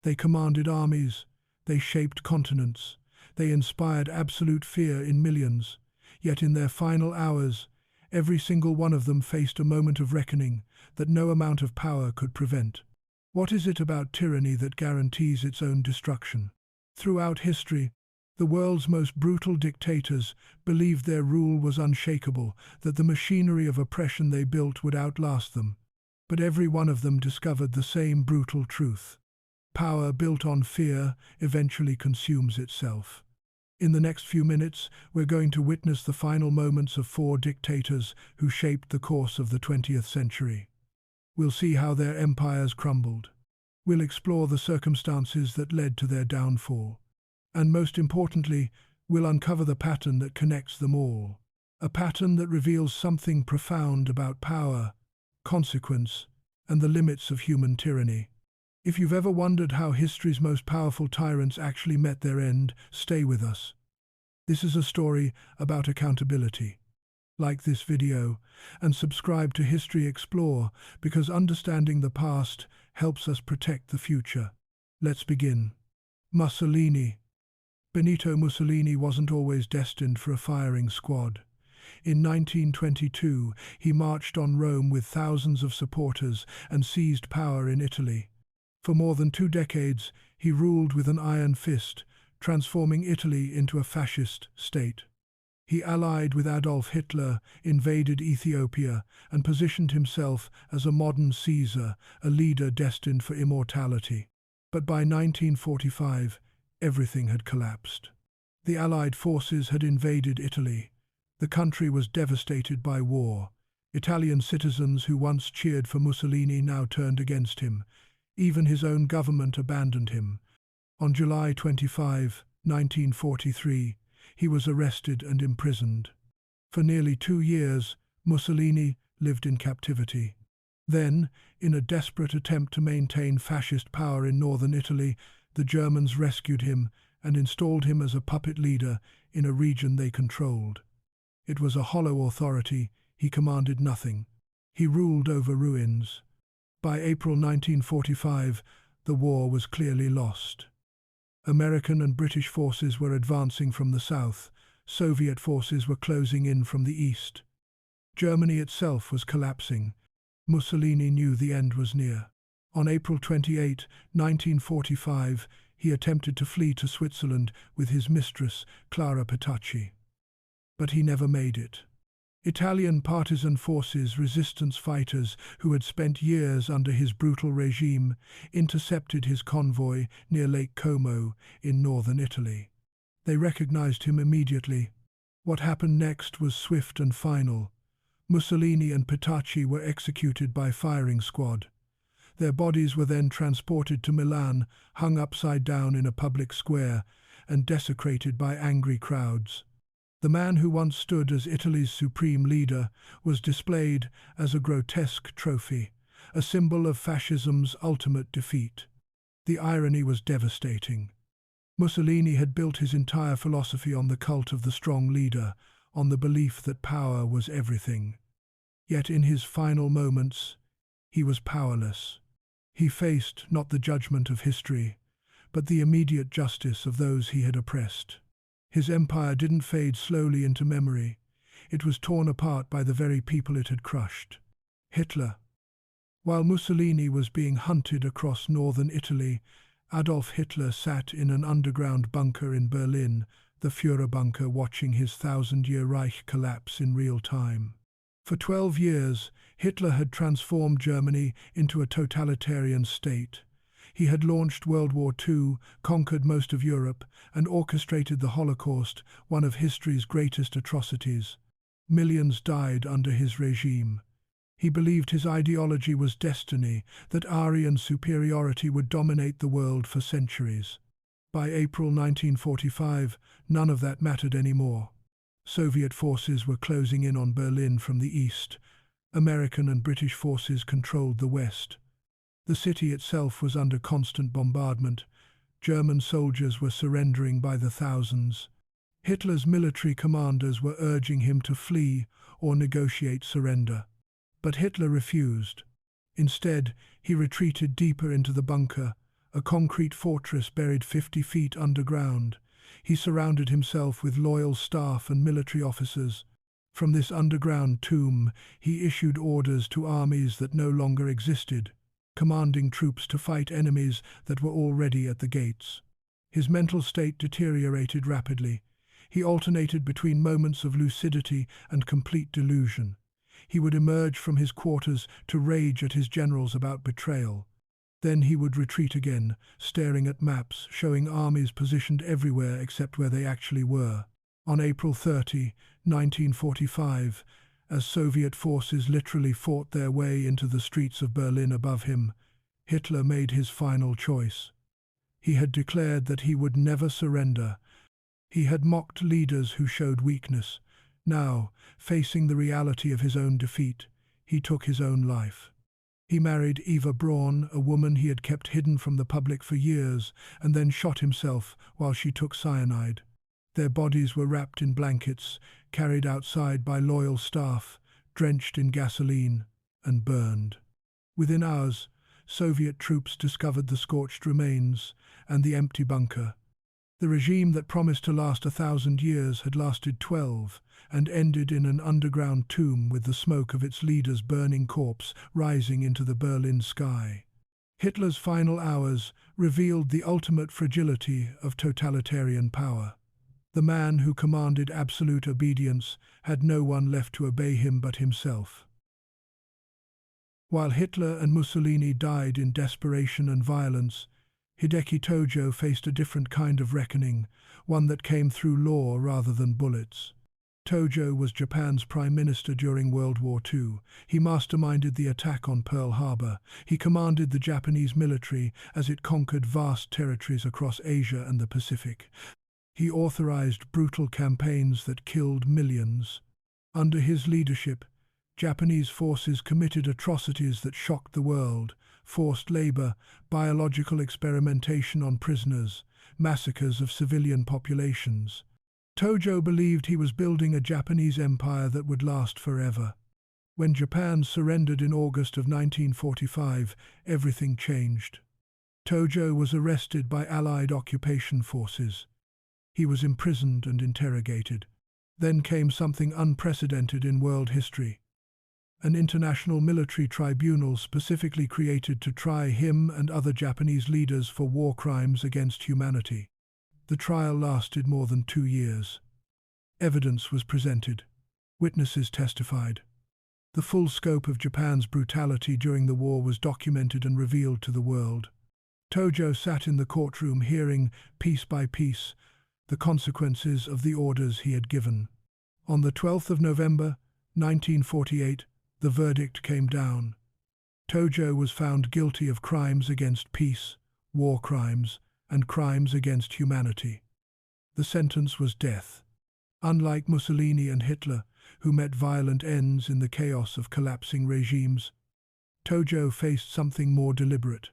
They commanded armies, they shaped continents, they inspired absolute fear in millions. Yet in their final hours, every single one of them faced a moment of reckoning that no amount of power could prevent. What is it about tyranny that guarantees its own destruction? Throughout history, the world's most brutal dictators believed their rule was unshakable, that the machinery of oppression they built would outlast them. But every one of them discovered the same brutal truth. Power built on fear eventually consumes itself. In the next few minutes, we're going to witness the final moments of 4 dictators who shaped the course of the 20th century. We'll see how their empires crumbled. We'll explore the circumstances that led to their downfall. And most importantly, we'll uncover the pattern that connects them all. A pattern that reveals something profound about power, consequence, and the limits of human tyranny. If you've ever wondered how history's most powerful tyrants actually met their end, stay with us. This is a story about accountability. Like this video and subscribe to History Explore because understanding the past helps us protect the future. Let's begin. Mussolini. Benito Mussolini wasn't always destined for a firing squad. In 1922, he marched on Rome with thousands of supporters and seized power in Italy. For more than 2 decades, he ruled with an iron fist, transforming Italy into a fascist state. He allied with Adolf Hitler, invaded Ethiopia, and positioned himself as a modern Caesar, a leader destined for immortality. But by 1945, everything had collapsed. The Allied forces had invaded Italy. The country was devastated by war. Italian citizens who once cheered for Mussolini now turned against him. Even his own government abandoned him. On July 25, 1943, he was arrested and imprisoned. For nearly 2 years, Mussolini lived in captivity. Then, in a desperate attempt to maintain fascist power in northern Italy, the Germans rescued him and installed him as a puppet leader in a region they controlled. It was a hollow authority. He commanded nothing. He ruled over ruins. By April 1945, the war was clearly lost. American and British forces were advancing from the south. Soviet forces were closing in from the east. Germany itself was collapsing. Mussolini knew the end was near. On April 28, 1945, he attempted to flee to Switzerland with his mistress, Clara Petacci. But he never made it. Italian partisan forces, resistance fighters who had spent years under his brutal regime, intercepted his convoy near Lake Como in northern Italy. They recognized him immediately. What happened next was swift and final. Mussolini and Petacci were executed by firing squad. Their bodies were then transported to Milan, hung upside down in a public square, and desecrated by angry crowds. The man who once stood as Italy's supreme leader was displayed as a grotesque trophy, a symbol of fascism's ultimate defeat. The irony was devastating. Mussolini had built his entire philosophy on the cult of the strong leader, on the belief that power was everything. Yet in his final moments, he was powerless. He faced not the judgment of history, but the immediate justice of those he had oppressed. His empire didn't fade slowly into memory. It was torn apart by the very people it had crushed. Hitler. While Mussolini was being hunted across northern Italy, Adolf Hitler sat in an underground bunker in Berlin, the Führer bunker, watching his 1,000-year Reich collapse in real time. For 12 years, Hitler had transformed Germany into a totalitarian state. He had launched World War II, conquered most of Europe, and orchestrated the Holocaust, one of history's greatest atrocities. Millions died under his regime. He believed his ideology was destiny, that Aryan superiority would dominate the world for centuries. By April 1945, none of that mattered anymore. Soviet forces were closing in on Berlin from the east. American and British forces controlled the west. The city itself was under constant bombardment. German soldiers were surrendering by the thousands. Hitler's military commanders were urging him to flee or negotiate surrender. But Hitler refused. Instead, he retreated deeper into the bunker, a concrete fortress buried 50 feet underground. He surrounded himself with loyal staff and military officers. From this underground tomb, he issued orders to armies that no longer existed, commanding troops to fight enemies that were already at the gates. His mental state deteriorated rapidly. He alternated between moments of lucidity and complete delusion. He would emerge from his quarters to rage at his generals about betrayal. Then he would retreat again, staring at maps showing armies positioned everywhere except where they actually were. On April 30, 1945, as Soviet forces literally fought their way into the streets of Berlin above him, Hitler made his final choice. He had declared that he would never surrender. He had mocked leaders who showed weakness. Now, facing the reality of his own defeat, he took his own life. He married Eva Braun, a woman he had kept hidden from the public for years, and then shot himself while she took cyanide. Their bodies were wrapped in blankets, carried outside by loyal staff, drenched in gasoline, and burned. Within hours, Soviet troops discovered the scorched remains and the empty bunker. The regime that promised to last 1,000 years had lasted 12 and ended in an underground tomb with the smoke of its leader's burning corpse rising into the Berlin sky. Hitler's final hours revealed the ultimate fragility of totalitarian power. The man who commanded absolute obedience had no one left to obey him but himself. While Hitler and Mussolini died in desperation and violence, Hideki Tojo faced a different kind of reckoning, one that came through law rather than bullets. Tojo was Japan's prime minister during World War II. He masterminded the attack on Pearl Harbor. He commanded the Japanese military as it conquered vast territories across Asia and the Pacific. He authorized brutal campaigns that killed millions. Under his leadership, Japanese forces committed atrocities that shocked the world: forced labor, biological experimentation on prisoners, massacres of civilian populations. Tojo believed he was building a Japanese empire that would last forever. When Japan surrendered in August of 1945, everything changed. Tojo was arrested by Allied occupation forces. He was imprisoned and interrogated. Then came something unprecedented in world history. An international military tribunal specifically created to try him and other Japanese leaders for war crimes against humanity. The trial lasted more than 2 years. Evidence was presented. Witnesses testified. The full scope of Japan's brutality during the war was documented and revealed to the world. Tojo sat in the courtroom hearing, piece by piece, the consequences of the orders he had given. On the 12th of November, 1948, the verdict came down. Tojo was found guilty of crimes against peace, war crimes, and crimes against humanity. The sentence was death. Unlike Mussolini and Hitler, who met violent ends in the chaos of collapsing regimes, Tojo faced something more deliberate: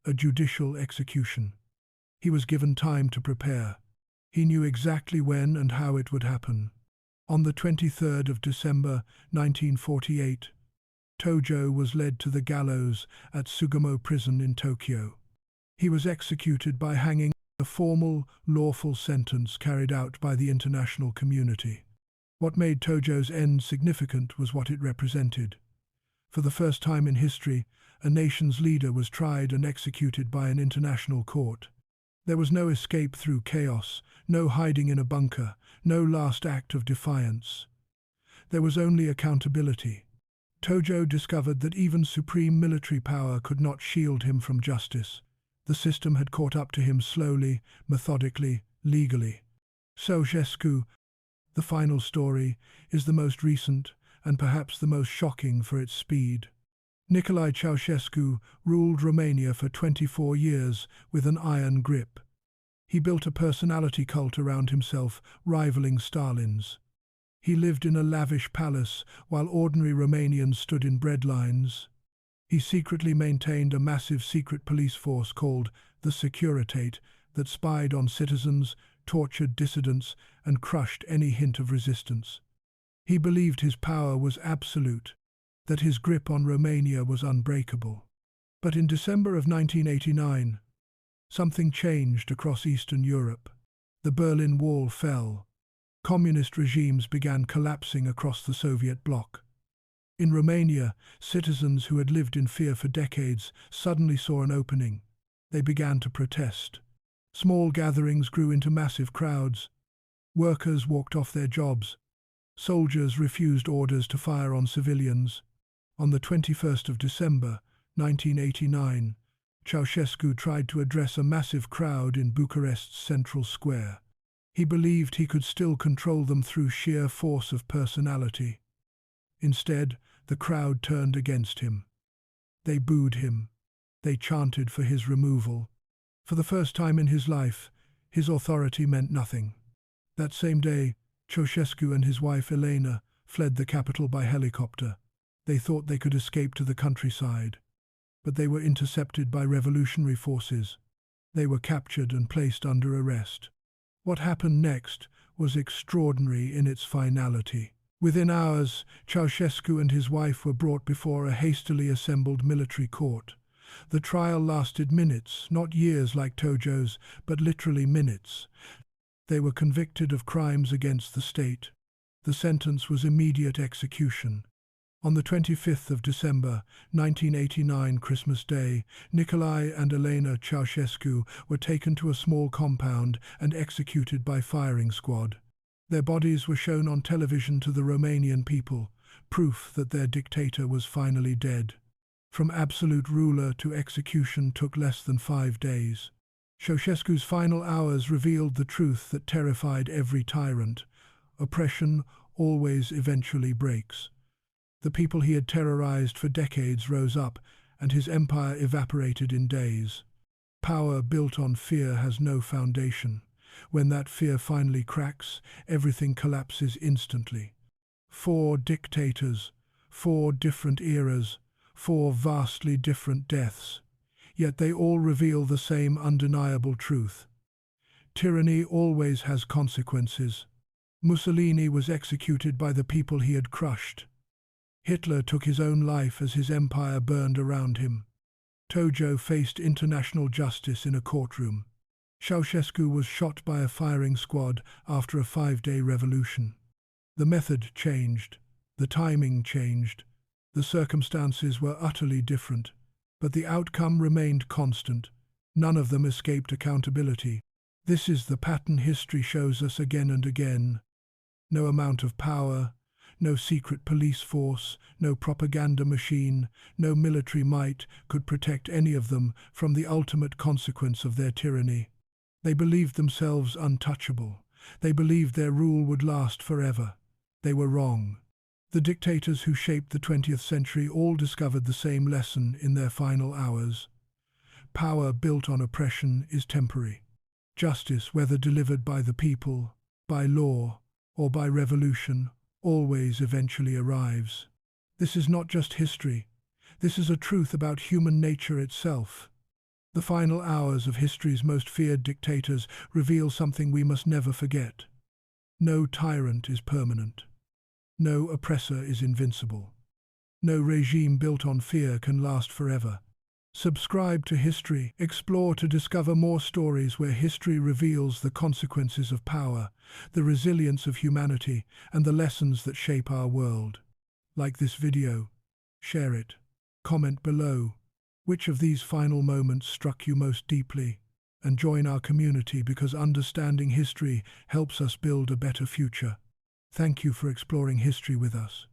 a judicial execution. He was given time to prepare. He knew exactly when and how it would happen. On the 23rd of December 1948, Tojo was led to the gallows at Sugamo prison in Tokyo. He was executed by hanging, a formal, lawful sentence carried out by the international community. What made Tojo's end significant was what it represented. For the first time in history, a nation's leader was tried and executed by an international court. There was no escape through chaos, no hiding in a bunker, no last act of defiance. There was only accountability. Tojo discovered that even supreme military power could not shield him from justice. The system had caught up to him slowly, methodically, legally. Ceaușescu, the final story, is the most recent and perhaps the most shocking for its speed. Nicolae Ceaușescu ruled Romania for 24 years with an iron grip. He built a personality cult around himself, rivaling Stalin's. He lived in a lavish palace while ordinary Romanians stood in breadlines. He secretly maintained a massive secret police force called the Securitate that spied on citizens, tortured dissidents, and crushed any hint of resistance. He believed his power was absolute, that his grip on Romania was unbreakable. But in December of 1989, Something changed across Eastern Europe. The Berlin Wall fell. Communist regimes began collapsing across the Soviet bloc. In Romania, citizens who had lived in fear for decades suddenly saw an opening. They began to protest. Small gatherings grew into massive crowds. Workers walked off their jobs. Soldiers refused orders to fire on civilians. On the 21st of December, 1989, Ceaușescu tried to address a massive crowd in Bucharest's central square. He believed he could still control them through sheer force of personality. Instead, the crowd turned against him. They booed him. They chanted for his removal. For the first time in his life, his authority meant nothing. That same day, Ceaușescu and his wife Elena fled the capital by helicopter. They thought they could escape to the countryside, but they were intercepted by revolutionary forces. They were captured and placed under arrest. What happened next was extraordinary in its finality. Within hours, Ceaușescu and his wife were brought before a hastily assembled military court. The trial lasted minutes, not years like Tojo's, but literally minutes. They were convicted of crimes against the state. The sentence was immediate execution. On the 25th of December, 1989, Christmas Day, Nicolae and Elena Ceaușescu were taken to a small compound and executed by firing squad. Their bodies were shown on television to the Romanian people, proof that their dictator was finally dead. From absolute ruler to execution took less than 5 days. Ceaușescu's final hours revealed the truth that terrified every tyrant. Oppression always eventually breaks. The people he had terrorized for decades rose up, and his empire evaporated in days. Power built on fear has no foundation. When that fear finally cracks, everything collapses instantly. 4 dictators, 4 different eras, 4 vastly different deaths. Yet they all reveal the same undeniable truth. Tyranny always has consequences. Mussolini was executed by the people he had crushed. Hitler took his own life as his empire burned around him. Tojo faced international justice in a courtroom. Ceaușescu was shot by a firing squad after a 5-day revolution. The method changed. The timing changed. The circumstances were utterly different. But the outcome remained constant. None of them escaped accountability. This is the pattern history shows us again and again. No amount of power, no secret police force, no propaganda machine, no military might could protect any of them from the ultimate consequence of their tyranny. They believed themselves untouchable. They believed their rule would last forever. They were wrong. The dictators who shaped the 20th century all discovered the same lesson in their final hours. Power built on oppression is temporary. Justice, whether delivered by the people, by law, or by revolution, always eventually arrives. This is not just history. This is a truth about human nature itself. The final hours of history's most feared dictators reveal something we must never forget. No tyrant is permanent. No oppressor is invincible. No regime built on fear can last forever. Subscribe to History. Explore to discover more stories where history reveals the consequences of power, the resilience of humanity, and the lessons that shape our world. Like this video. Share it. Comment below. Which of these final moments struck you most deeply? And join our community because understanding history helps us build a better future. Thank you for exploring history with us.